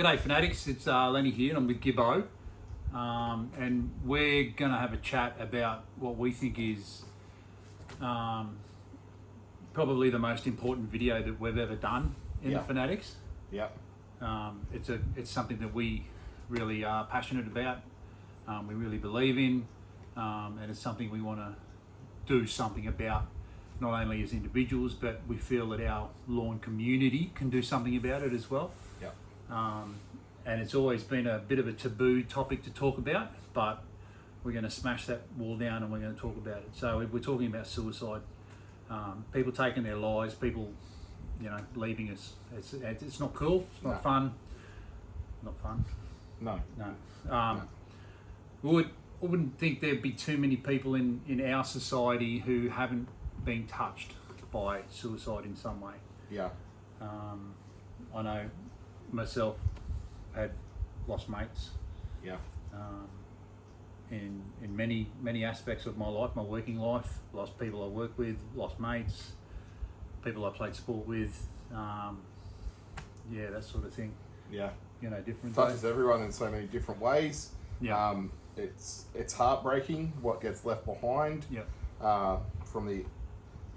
G'day Fanatics, it's Lenny here and I'm with Gibbo. And we're going to have a chat about what we think is probably the most important video that we've ever done in the Fanatics. Yep. It's something that we really are passionate about, we really believe in, and it's something we want to do something about, not only as individuals, but we feel that our lawn community can do something about it as well. Yep. And it's always been a bit of a taboo topic to talk about, but we're going to smash that wall down and we're going to talk about it. So we're talking about suicide, people taking their lives, people, leaving us. It's not cool. It's not fun. Not fun. No. No. I wouldn't think there'd be too many people in our society who haven't been touched by suicide in some way. Yeah. I know myself had lost mates. Yeah. In many aspects of my life, my working life, lost people I work with, lost mates, people I played sport with, that sort of thing. Yeah. Different. Touches everyone in so many different ways. Yeah. It's heartbreaking what gets left behind. Yeah. From the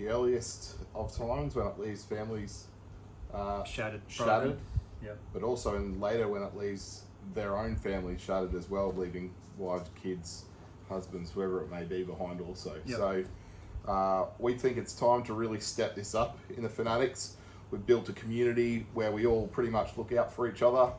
earliest of times when it leaves families Shattered. Yeah. But also in later when it leaves their own family shattered as well, leaving wives, kids, husbands, whoever it may be behind also. Yep. So we think it's time to really step this up in the Fanatics. We've built a community where we all pretty much look out for each other.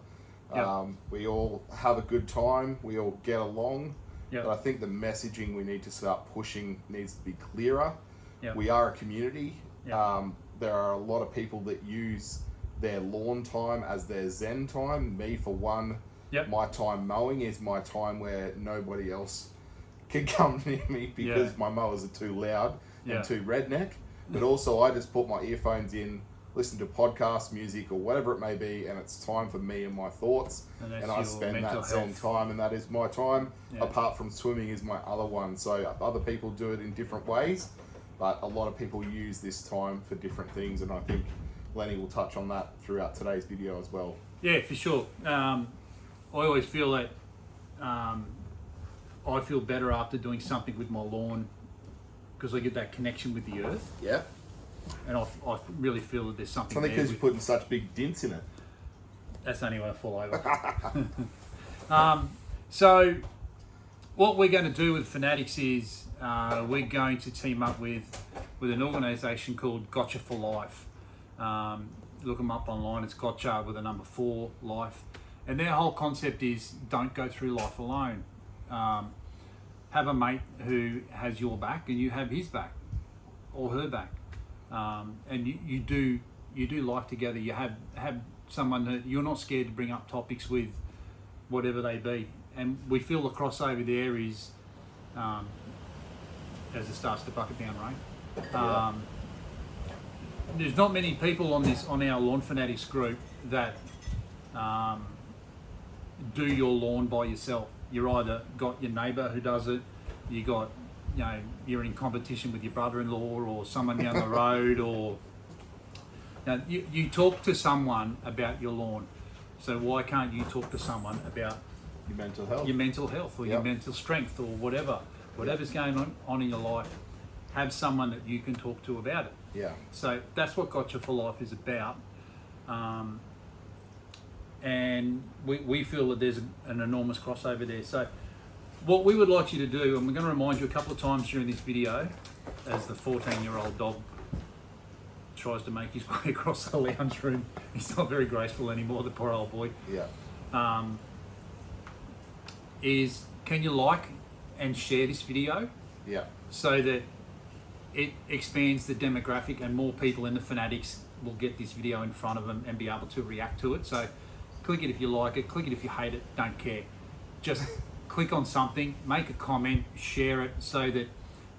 Yep. We all have a good time. We all get along. Yep. But I think the messaging we need to start pushing needs to be clearer. Yep. We are a community. Yep. There are a lot of people that use their lawn time as their zen time. Me, for one, my time mowing is my time where nobody else can come near me because my mowers are too loud and too redneck. But also I just put my earphones in, listen to podcast music or whatever it may be, and it's time for me and my thoughts. And I spend that zen time, and that is my time. Apart from swimming is my other one. So other people do it in different ways, but a lot of people use this time for different things, and I think Lenny will touch on that throughout today's video as well. Yeah, for sure. I always feel that I feel better after doing something with my lawn because I get that connection with the earth. Yeah. And I really feel that there's something Something there. because you're putting such big dents in it. That's only when I fall over. So what we're going to do with Fanatics is we're going to team up with an organisation called Gotcha for Life. Look them up online. It's Gotcha with a number 4 Life. And their whole concept is don't go through life alone. Have a mate who has your back and you have his back or her back. And you do life together. You have someone that you're not scared to bring up topics with, whatever they be. And we feel the crossover there is as it starts to bucket down rain. There's not many people on our Lawn Fanatics group that do your lawn by yourself. You're either got your neighbour who does it, you're in competition with your brother-in-law or someone down the road, or you talk to someone about your lawn. So why can't you talk to someone about your mental health, or your mental strength, or whatever's going on in your life? Have someone that you can talk to about it. Yeah. So that's what Gotcha for Life is about. And we feel that there's an enormous crossover there. So what we would like you to do, and we're going to remind you a couple of times during this video, as the 14-year-old dog tries to make his way across the lounge room. He's not very graceful anymore, the poor old boy. Yeah. Is can you like and share this video? Yeah. So that it expands the demographic and more people in the Fanatics will get this video in front of them and be able to react to it. So click it if you like it, click it if you hate it, don't care. Just click on something, make a comment, share it so that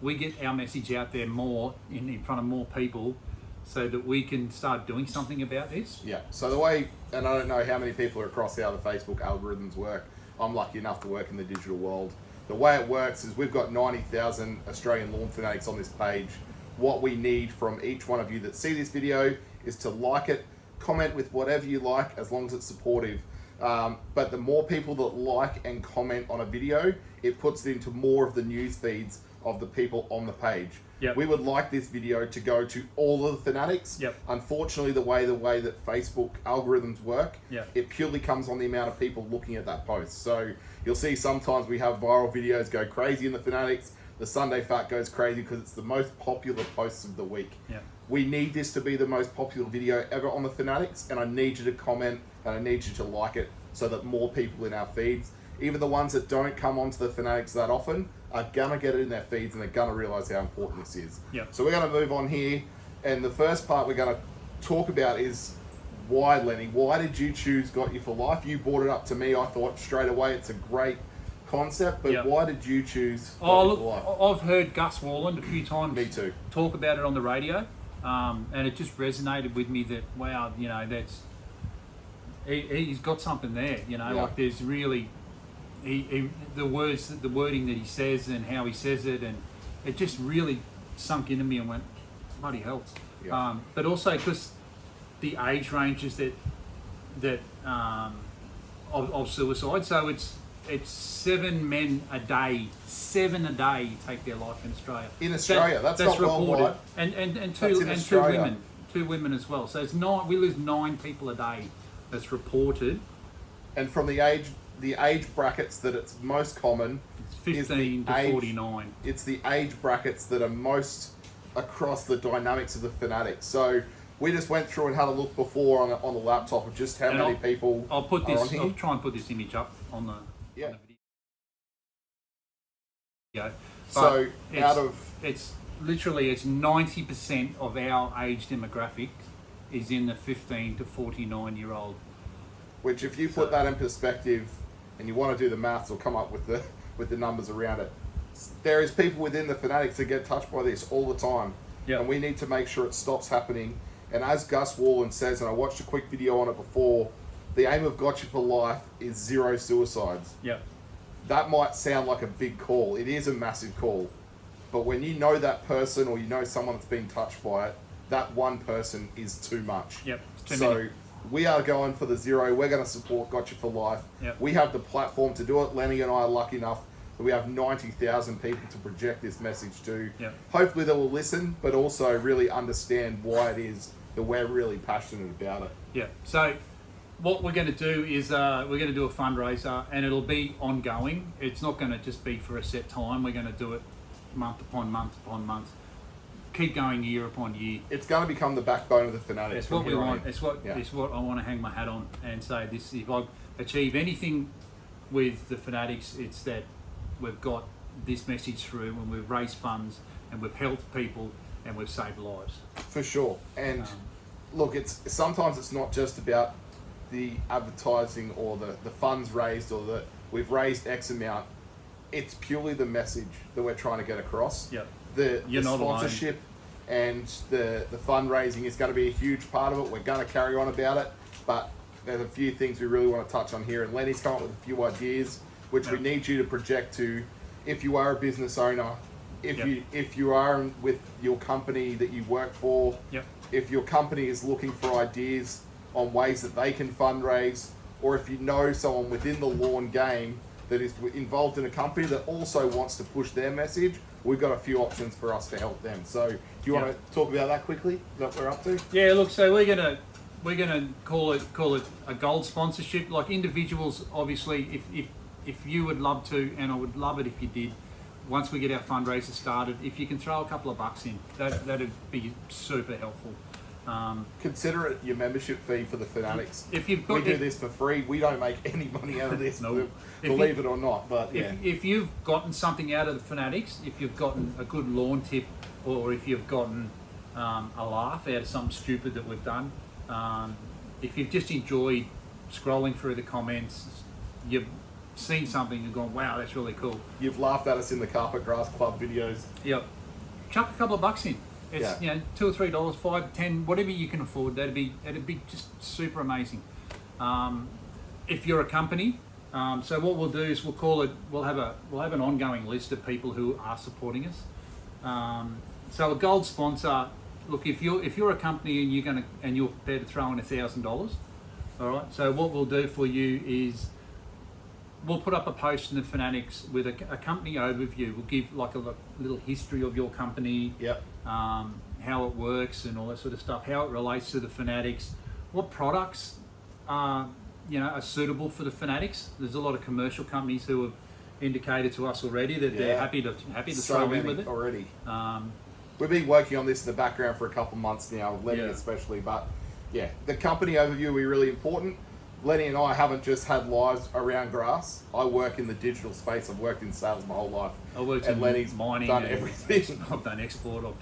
we get our message out there more in front of more people so that we can start doing something about this. Yeah, so the way, and I don't know how many people are across how the Facebook algorithms work. I'm lucky enough to work in the digital world. The way it works is we've got 90,000 Australian Lawn Fanatics on this page. What we need from each one of you that see this video is to like it, comment with whatever you like, as long as it's supportive. But the more people that like and comment on a video, it puts it into more of the news feeds of the people on the page. Yep. We would like this video to go to all of the Fanatics. Yep. Unfortunately, the way that Facebook algorithms work, Yep. it purely comes on the amount of people looking at that post. So you'll see sometimes we have viral videos go crazy in the Fanatics. The Sunday Fat goes crazy because it's the most popular posts of the week. Yeah. We need this to be the most popular video ever on the Fanatics, and I need you to comment and I need you to like it so that more people in our feeds, even the ones that don't come onto the Fanatics that often, are gonna get it in their feeds and they're gonna realize how important this is. Yeah. So we're gonna move on here, and the first part we're gonna talk about is why, Lenny. Why did you choose Got You for Life? You brought it up to me. I thought straight away it's a great concept, but Yep. why did you choose Got Oh, You look, for Life? I've heard Gus Warland a few times. Me too. Talk about it on the radio, and it just resonated with me that wow, you know, that's he's got something there. You know, Yeah. like there's really the wording that he says and how he says it, and it just really sunk into me and went, bloody hell. Yeah. But also because the age ranges that of suicide, so it's 7 men a day, 7 a day take their life in Australia. In Australia, that's not reported, worldwide. and That's two in and Australia. two women as well. So it's 9. We lose 9 people a day. That's reported. And from the age brackets that it's most common, It's is the 15 to age- 49. it's the age brackets that are most across the dynamics of the Fanatics. So we just went through and had a look before on the laptop of just how And many people I'll put are this. on here. I'll try and put this image up on the. Yeah. On the video. So But out of it's literally it's 90% of our age demographic is in the 15 to 49-year-old. which, if you put that in perspective, and you want to do the maths or come up with the numbers around it, there is people within the Fanatics that get touched by this all the time, Yep. and we need to make sure it stops happening. And as Gus Warland says, and I watched a quick video on it before, the aim of Got You for Life is 0 suicides. Yep. That might sound like a big call. It is a massive call. But when you know that person or you know someone that's been touched by it, that one person is too much. Yep. It's too So many. we are going for the 0. We're going to support Got You for Life. Yep. We have the platform to do it. Lenny and I are lucky enough that we have 90,000 people to project this message to. Yep. Hopefully they will listen, but also really understand why it is that we're really passionate about it. Yeah. So what we're going to do is we're going to do a fundraiser, and it'll be ongoing. It's not going to just be for a set time. We're going to do it month upon month upon month. Keep going year upon year. It's going to become the backbone of the Fanatics. It's from what we here on want. in. It's what Yeah. it's what I want to hang my hat on and say. This, if I achieve anything with the Fanatics, it's that we've got this message through, and we've raised funds, and we've helped people, and we've saved lives. For sure. And look, sometimes it's not just about the advertising or the funds raised or the we've raised X amount. It's purely the message that we're trying to get across. Yep. The You're not alone. sponsorship and the fundraising is going to be a huge part of it. We're going to carry on about it, but there's a few things we really want to touch on here. And Lenny's come up with a few ideas, which we need you to project to. If you are a business owner, if you are with your company that you work for, Yep. if your company is looking for ideas on ways that they can fundraise, or if you know someone within the lawn game that is involved in a company that also wants to push their message, we've got a few options for us to help them. So do you want to talk about that quickly? Is that what we're up to? Yeah. Look. So we're gonna call it a gold sponsorship. Like individuals, obviously, if you would love to, and I would love it if you did. Once we get our fundraiser started, if you can throw a couple of bucks in, that'd be super helpful. Consider it your membership fee for the Fanatics. If you've got, we do this for free. We don't make any money out of this, No. believe it or not. But if you've gotten something out of the Fanatics, if you've gotten a good lawn tip, or if you've gotten a laugh out of something stupid that we've done, if you've just enjoyed scrolling through the comments, you've seen something and gone, wow, that's really cool. you've laughed at us in the Carpet Grass Club videos. Yep. Chuck a couple of bucks in. It's Yeah. $2 or $3, $5, $10, whatever you can afford. That'd be just super amazing. If you're a company, so what we'll do is we'll have an ongoing list of people who are supporting us. So a gold sponsor. Look, if you're a company and you're prepared to throw in $1,000, All right. So what we'll do for you is we'll put up a post in the Fanatics with a company overview. We'll give like a little history of your company, Yep. How it works and all that sort of stuff, how it relates to the Fanatics, what products are suitable for the Fanatics. There's a lot of commercial companies who have indicated to us already that they're happy to So throw in many with it already. We've been working on this in the background for a couple of months now, Lenny especially, but yeah, the company overview will be really important. Lenny and I haven't just had lives around grass. I work in the digital space. I've worked in sales my whole life. I worked and in Lenny's mining, done everything. I've done export. I've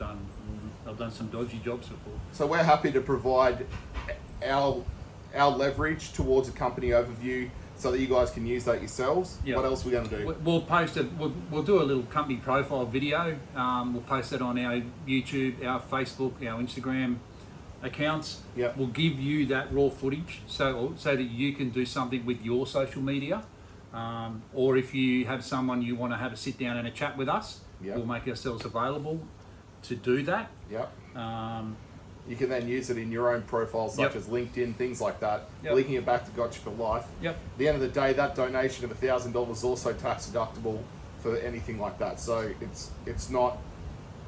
done some dodgy jobs before. So we're happy to provide our leverage towards a company overview so that you guys can use that yourselves. Yep. What else are we going to do? We'll post it. We'll do a little company profile video. We'll post that on our YouTube, our Facebook, our Instagram accounts. Yep. We'll give you that raw footage so that you can do something with your social media. Or if you have someone you want to have a sit down and a chat with us, we'll make ourselves available to do that. Yep. You can then use it in your own profiles, such as LinkedIn, things like that. Linking it back to Gotcha for Life. Yep. At the end of the day, that donation of $1,000 is also tax deductible for anything like that. So it's not.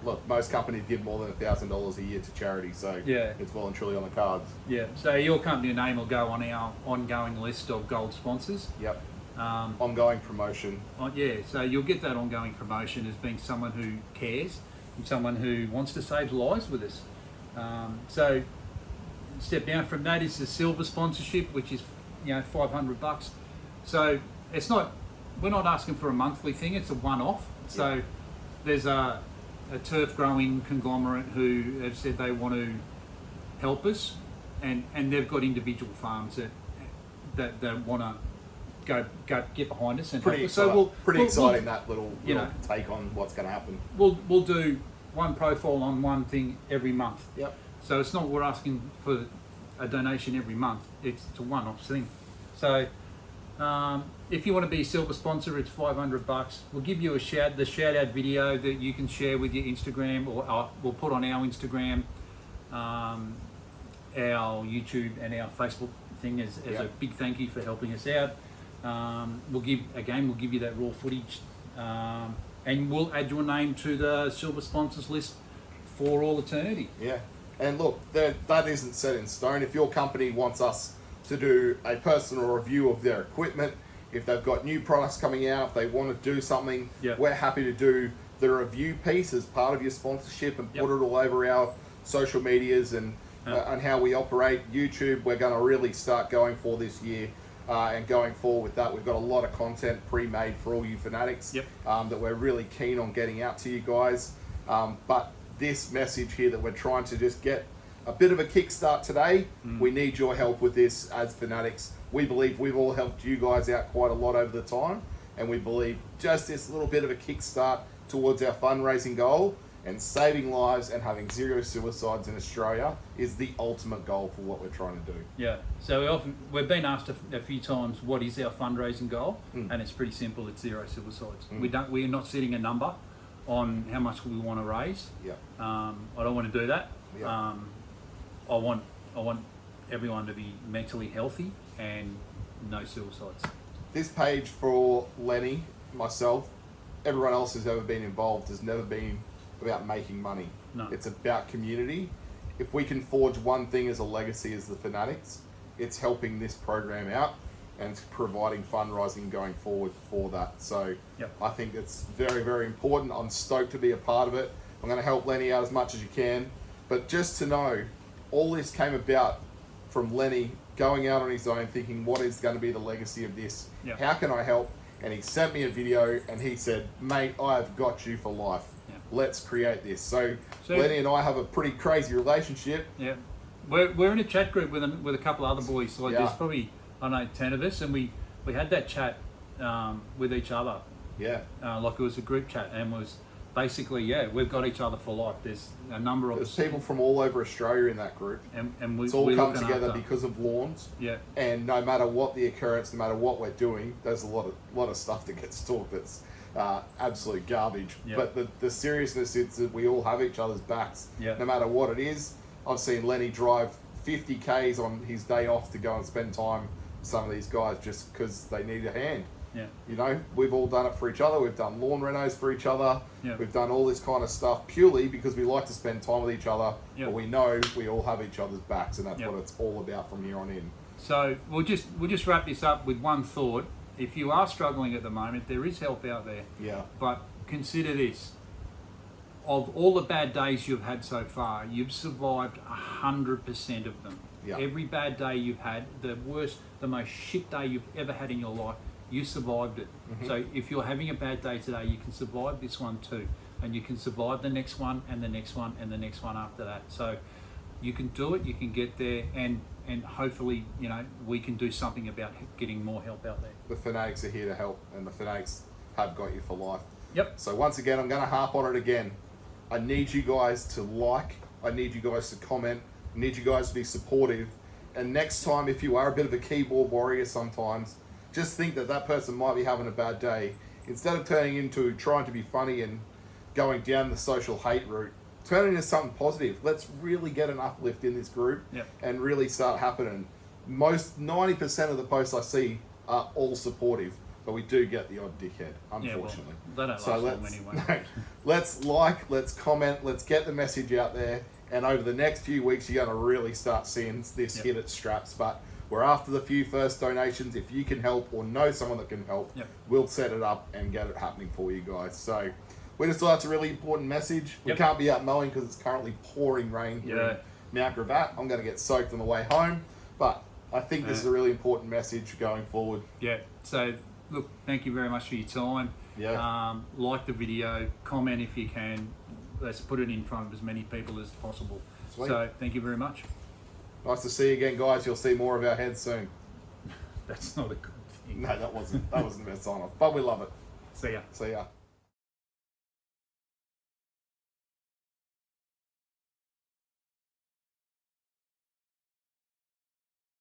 Look, most companies give more than $1,000 a year to charity, so it's well and truly on the cards. Yeah. So your company name will go on our ongoing list of gold sponsors. Yep. Ongoing promotion. So you'll get that ongoing promotion as being someone who cares and someone who wants to save lives with us. So step down from that is the silver sponsorship, which is $500. So it's not, we're not asking for a monthly thing, it's a one-off. So there's a turf growing conglomerate who have said they want to help us, and they've got individual farms that want to go get behind us and pretty help us. So we'll exciting that little take on what's going to happen. We'll do one profile on one thing every month. Yep. So it's not we're asking for a donation every month. It's a one-off thing. So if you want to be a silver sponsor, it's $500. We'll give you the shout out video that you can share with your Instagram, or we'll put on our Instagram, our YouTube, and our Facebook thing as a big thank you for helping us out. We'll give you that raw footage, and we'll add your name to the silver sponsors list for all eternity. Yeah, and look, that isn't set in stone. If your company wants us to do a personal review of their equipment, if they've got new products coming out, if they want to do something, we're happy to do the review piece as part of your sponsorship and put it all over our social medias and how we operate. YouTube, we're going to really start going for this year. And going forward with that, we've got a lot of content pre-made for all you fanatics that we're really keen on getting out to you guys. But this message here that we're trying to just get a bit of a kickstart today, we need your help with this as fanatics. We believe we've all helped you guys out quite a lot over the time, and we believe just this little bit of a kickstart towards our fundraising goal and saving lives and having zero suicides in Australia is the ultimate goal for what we're trying to do. Yeah. So we've been asked a few times, what is our fundraising goal? And it's pretty simple. It's zero suicides. We're not setting a number on how much we want to raise. Yeah. I don't want to do that. Yeah. I want everyone to be mentally healthy and no suicides. This page for Lenny, myself, everyone else who's ever been involved has never been about making money. No. It's about community. If we can forge one thing as a legacy as the Fanatics, it's helping this program out and it's providing fundraising going forward for that. So I think it's very, very important. I'm stoked to be a part of it. I'm going to help Lenny out as much as you can. But just to know, all this came about from Lenny going out on his own thinking, what is going to be the legacy of this? How can I help? And he sent me a video and he said, mate, I have got you for life. Let's create this. So Lenny and I have a pretty crazy relationship. Yeah. We're in a chat group with a couple of other boys. So there's probably, 10 of us, and we had that chat with each other. Yeah. Like it was a group chat, and was basically, we've got each other for life. There's a number of us. There's people from all over Australia in that group. And it's all come together because of lawns. Yeah. And no matter what the occurrence, no matter what we're doing, there's a lot of stuff that gets talked that's absolute garbage. But the seriousness is that we all have each other's backs. No matter what it is. I've seen Lenny drive 50 Ks on his day off to go and spend time with some of these guys just because they need a hand. Yeah. You know, we've all done it for each other. We've done lawn renos for each other. Yeah. We've done all this kind of stuff purely because we like to spend time with each other. Yeah. But we know we all have each other's backs, and that's Yeah. what it's all about from here on in. So we'll just wrap this up with one thought. If you are struggling at the moment, there is help out there. Yeah. But consider this. Of all the bad days you've had so far, you've survived 100% of them. Yeah. Every bad day you've had, the worst, the most shit day you've ever had in your life, you survived it. Mm-hmm. So if you're having a bad day today, you can survive this one too. And you can survive the next one and the next one and the next one after that. So you can do it, you can get there, and hopefully, you know, we can do something about getting more help out there. The Fanatics are here to help, and the Fanatics have got you for life. Yep. So once again, I'm going to harp on it again. I need you guys to like. I need you guys to comment. I need you guys to be supportive. And next time, if you are a bit of a keyboard warrior sometimes, just think that that person might be having a bad day. Instead of turning into trying to be funny and going down the social hate route, turn it into something positive. Let's really get an uplift in this group. Yep. And really start happening. Most 90% of the posts I see are all supportive, but we do get the odd dickhead, unfortunately. Yeah, well, they don't last long anyway. Let's like, let's comment, let's get the message out there, and over the next few weeks, you're going to really start seeing this hit its straps. But we're after the few first donations. If you can help or know someone that can help, we'll set it up and get it happening for you guys. So we just thought that's a really important message. We can't be out mowing because it's currently pouring rain here in Mount Gravatt. I'm going to get soaked on the way home, but I think this is a really important message going forward. Yeah. So look, thank you very much for your time. Yeah. Like the video, comment if you can. Let's put it in front of as many people as possible. Sweet. So thank you very much. Nice to see you again, guys. You'll see more of our heads soon. That's not a good thing. No, that wasn't the best sign off, but we love it. See ya. See ya.